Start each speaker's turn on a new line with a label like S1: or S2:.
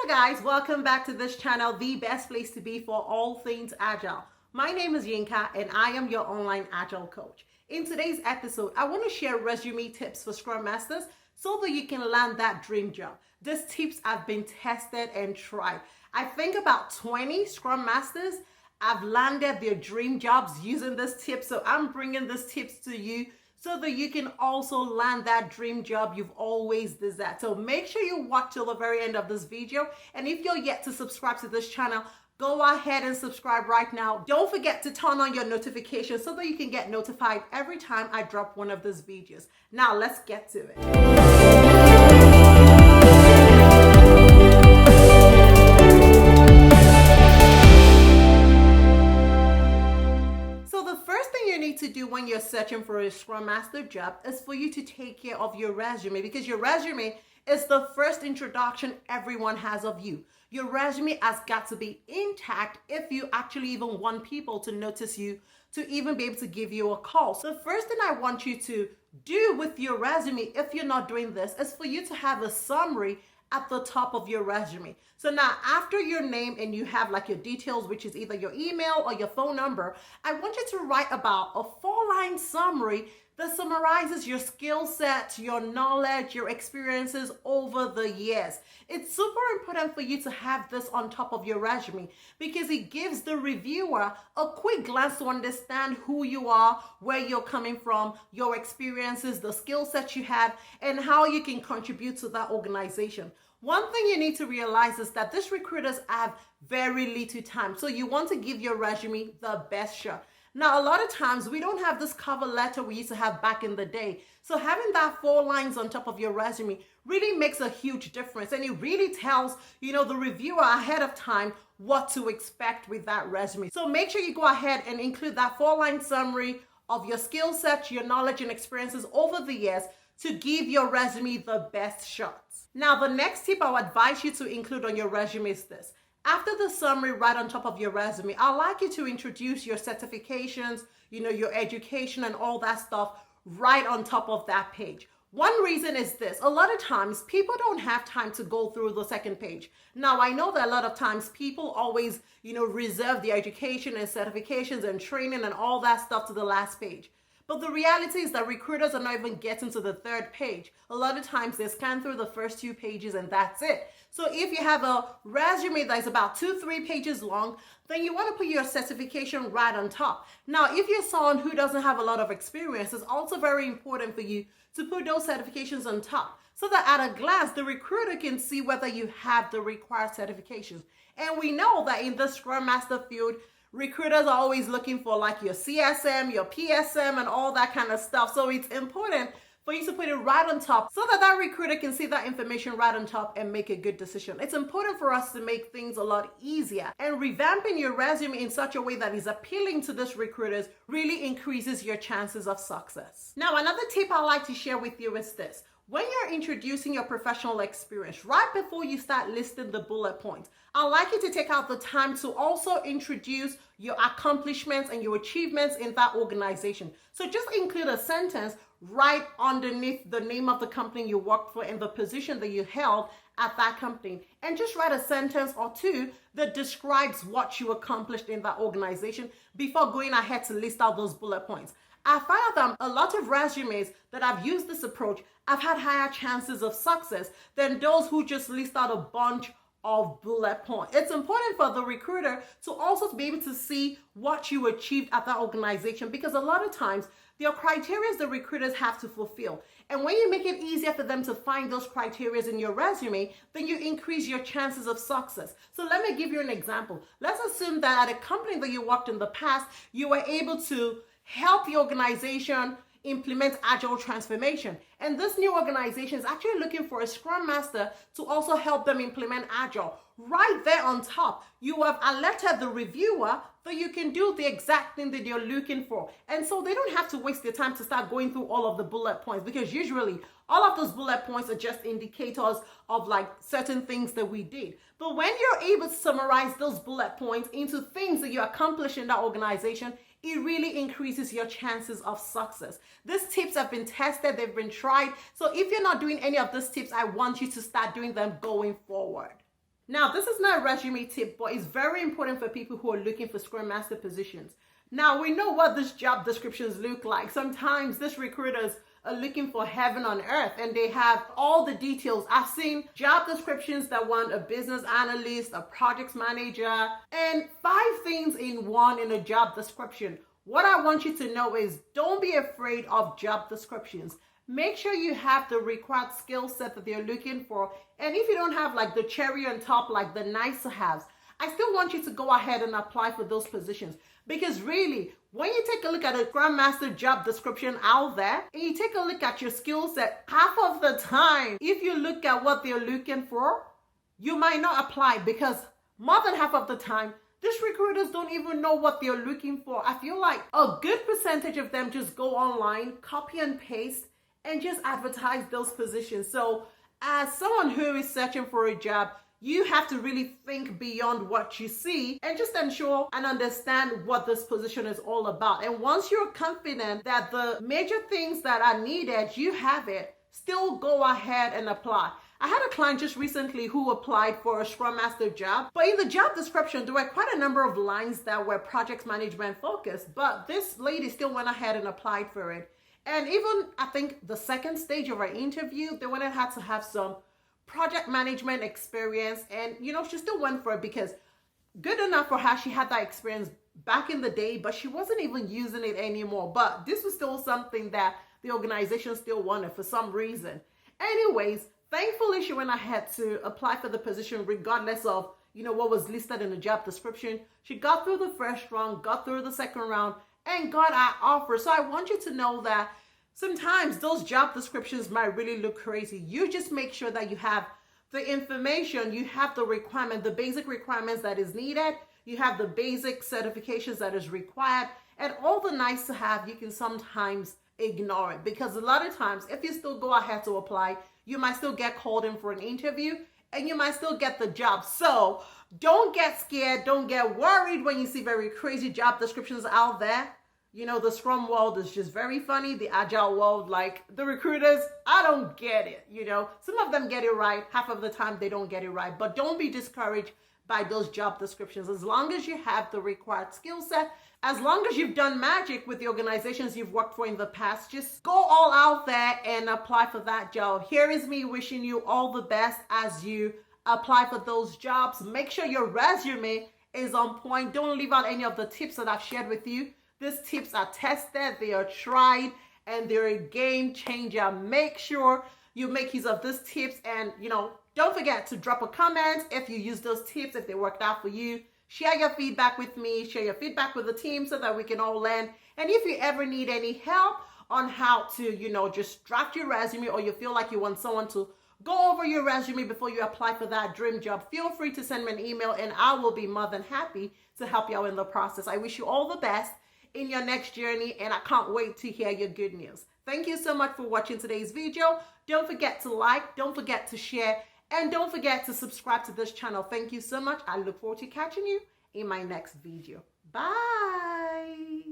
S1: Hello guys, welcome back to this channel, the best place to be for all things Agile. My name is Yinka and I am your online Agile coach. In today's episode, I want to share resume tips for Scrum Masters so that you can land that dream job. These tips have been tested and tried. I think about 20 Scrum Masters have landed their dream jobs using this tip, so I'm bringing these tips to you so that you can also land that dream job you've always desired. So make sure you watch till the very end of this video. And if you're yet to subscribe to this channel, go ahead and subscribe right now. Don't forget to turn on your notifications so that you can get notified every time I drop one of these videos. Now let's get to it. To do when you're searching for a Scrum Master job is for you to take care of your resume, because your resume is the first introduction everyone has of you. Your resume has got to be intact if you actually even want people to notice you, to even be able to give you a call. So the first thing I want you to do with your resume, if you're not doing this, is for you to have a summary at the top of your resume. So now after your name and you have like your details, which is either your email or your phone number, I want you to write about a 4-line summary that summarizes your skill set, your knowledge, your experiences over the years. It's super important for you to have this on top of your resume because it gives the reviewer a quick glance to understand who you are, where you're coming from, your experiences, the skill set you have, and how you can contribute to that organization. One thing you need to realize is that these recruiters have very little time. So you want to give your resume the best shot. Now, a lot of times we don't have this cover letter we used to have back in the day. So having that 4 lines on top of your resume really makes a huge difference. And it really tells, the reviewer ahead of time what to expect with that resume. So make sure you go ahead and include that 4-line summary of your skill set, your knowledge and experiences over the years to give your resume the best shots. Now, the next tip I would advise you to include on your resume is this. After the summary right on top of your resume, I'd like you to introduce your certifications, your education and all that stuff right on top of that page. One reason is this. A lot of times people don't have time to go through the second page. Now, I know that a lot of times people always, reserve the education and certifications and training and all that stuff to the last page. But the reality is that recruiters are not even getting to the 3rd page. A lot of times they scan through the first 2 pages and that's it. So if you have a resume that is about 2-3 pages long, then you want to put your certification right on top. Now, if you're someone who doesn't have a lot of experience, it's also very important for you to put those certifications on top so that at a glance, the recruiter can see whether you have the required certifications. And we know that in the Scrum Master field, recruiters are always looking for like your CSM, your PSM, and all that kind of stuff. So it's important for you to put it right on top so that that recruiter can see that information right on top and make a good decision. It's important for us to make things a lot easier, and revamping your resume in such a way that is appealing to these recruiters really increases your chances of success. Now, another tip I like to share with you is this. When you're introducing your professional experience, right before you start listing the bullet points, I'd like you to take out the time to also introduce your accomplishments and your achievements in that organization. So just include a sentence right underneath the name of the company you worked for and the position that you held at that company. And just write a sentence or 2 that describes what you accomplished in that organization before going ahead to list out those bullet points. I found that a lot of resumes that have used this approach have had higher chances of success than those who just list out a bunch of bullet points. It's important for the recruiter to also be able to see what you achieved at that organization, because a lot of times there are criteria the recruiters have to fulfill. And when you make it easier for them to find those criteria in your resume, then you increase your chances of success. So let me give you an example. Let's assume that at a company that you worked in the past, you were able to help the organization implement Agile transformation. And this new organization is actually looking for a Scrum Master to also help them implement Agile. Right there on top, you have alerted the reviewer that you can do the exact thing that they're looking for. And so they don't have to waste their time to start going through all of the bullet points, because usually all of those bullet points are just indicators of like certain things that we did. But when you're able to summarize those bullet points into things that you accomplished in that organization, it really increases your chances of success. These tips have been tested, they've been tried. So if you're not doing any of these tips, I want you to start doing them going forward. Now, this is not a resume tip, but it's very important for people who are looking for Scrum Master positions. Now, we know what these job descriptions look like. Sometimes these recruiters are looking for heaven on earth and they have all the details. I've seen job descriptions that want a business analyst, a project manager, and 5 things in one in a job description. What I want you to know is don't be afraid of job descriptions. Make sure you have the required skill set that they're looking for. And if you don't have like the cherry on top, like the nice to haves, I still want you to go ahead and apply for those positions. Because really, when you take a look at a Scrum Master job description out there, and you take a look at your skill set, half of the time, if you look at what they're looking for, you might not apply, because more than half of the time, these recruiters don't even know what they're looking for. I feel like a good percentage of them just go online, copy and paste, and just advertise those positions. So as someone who is searching for a job, you have to really think beyond what you see and just ensure and understand what this position is all about. And once you're confident that the major things that are needed, you have it, still go ahead and apply. I had a client just recently who applied for a Scrum Master job, but in the job description, there were quite a number of lines that were project management focused, but this lady still went ahead and applied for it. And even, I think, the second stage of our interview, they went and had to have some project management experience, and she still went for it because good enough for her. She had that experience back in the day, but she wasn't even using it anymore. But this was still something that the organization still wanted for some reason. Anyways, thankfully she went ahead to apply for the position regardless of what was listed in the job description. She got through the first round, got through the second round, and got our offer. So I want you to know that sometimes those job descriptions might really look crazy. You just make sure that you have the information, you have the requirement, the basic requirements that is needed, you have the basic certifications that is required, and all the nice to have, you can sometimes ignore it. Because a lot of times, if you still go ahead to apply, you might still get called in for an interview and you might still get the job. So don't get scared, don't get worried when you see very crazy job descriptions out there. The Scrum world is just very funny. The Agile world, like the recruiters, I don't get it. Some of them get it right. Half of the time they don't get it right. But don't be discouraged by those job descriptions. As long as you have the required skill set, as long as you've done magic with the organizations you've worked for in the past, just go all out there and apply for that job. Here is me wishing you all the best as you apply for those jobs. Make sure your resume is on point. Don't leave out any of the tips that I've shared with you. These tips are tested, they are tried, and they're a game changer. Make sure you make use of these tips, and don't forget to drop a comment if you use those tips, if they worked out for you. Share your feedback with me, share your feedback with the team so that we can all learn. And if you ever need any help on how to, just draft your resume, or you feel like you want someone to go over your resume before you apply for that dream job, feel free to send me an email and I will be more than happy to help you out in the process. I wish you all the best in your next journey, and I can't wait to hear your good news. Thank you so much for watching today's video. Don't forget to like, don't forget to share, and don't forget to subscribe to this channel. Thank you so much. I look forward to catching you in my next video. Bye.